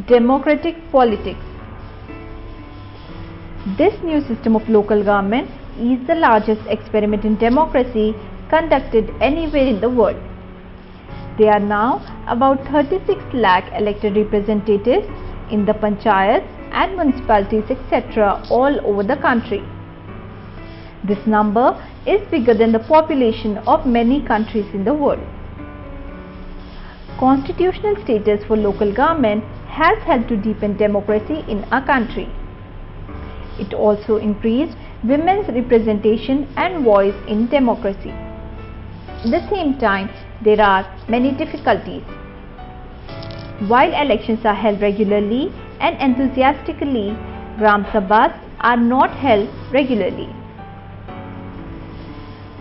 Democratic politics. This new system of local government is the largest experiment in democracy conducted anywhere in the world. There are now about 36 lakh elected representatives in the panchayats and municipalities etc. all over the country. This number is bigger than the population of many countries in the world. Constitutional status for local government has helped to deepen democracy in our country. It also increased women's representation and voice in democracy. At the same time, there are many difficulties. While elections are held regularly and enthusiastically, Gram Sabhas are not held regularly.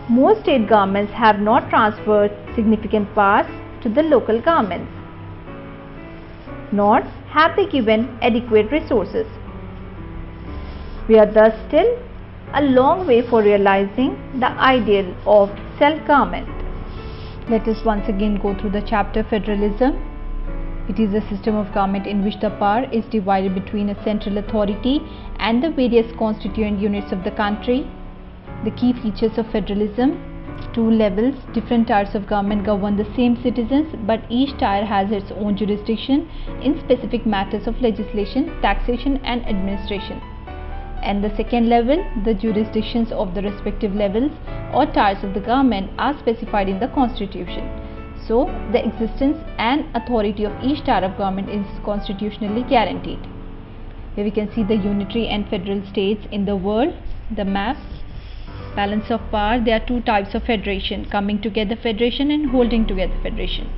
Most state governments have not transferred significant powers to the local governments, nor have they given adequate resources. We are thus still a long way for realizing the ideal of self-government. Let us once again go through the chapter Federalism. It is a system of government in which the power is divided between a central authority and the various constituent units of the country. The key features of federalism: 2 levels, different tiers of government govern the same citizens, but each tier has its own jurisdiction in specific matters of legislation, taxation and administration. And the second level, the jurisdictions of the respective levels or tiers of the government are specified in the constitution. So, the existence and authority of each tier of government is constitutionally guaranteed. Here we can see the unitary and federal states in the world, the map. Balance of power: there are 2 types of federation, coming together federation and holding together federation.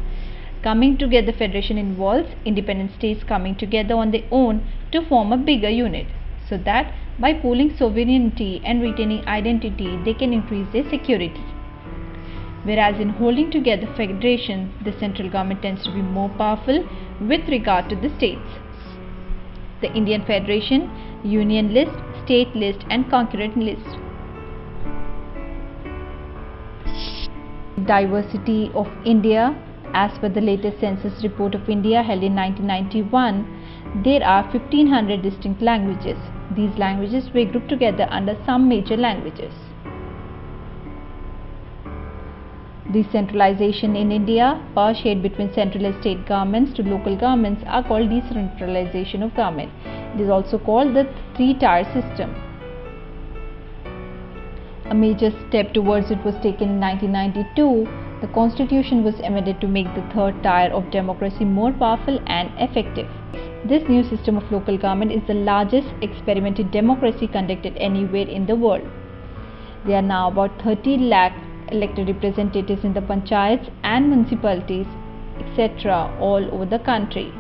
Coming together federation involves independent states coming together on their own to form a bigger unit, so that by pooling sovereignty and retaining identity, they can increase their security. Whereas in holding together federation, the central government tends to be more powerful with regard to the states. The Indian Federation, Union List, State List and Concurrent List. Diversity of India. As per the latest census report of India held in 1991, there are 1500 distinct languages. These languages were grouped together under some major languages. Decentralization in India. Power shared between central and state governments to local governments are called decentralization of government. It is also called the 3-tier system. A major step towards it was taken in 1992. The constitution was amended to make the 3rd tier of democracy more powerful and effective. This new system of local government is the largest experiment in democracy conducted anywhere in the world. There are now about 30 lakh elected representatives in the panchayats and municipalities etc. all over the country.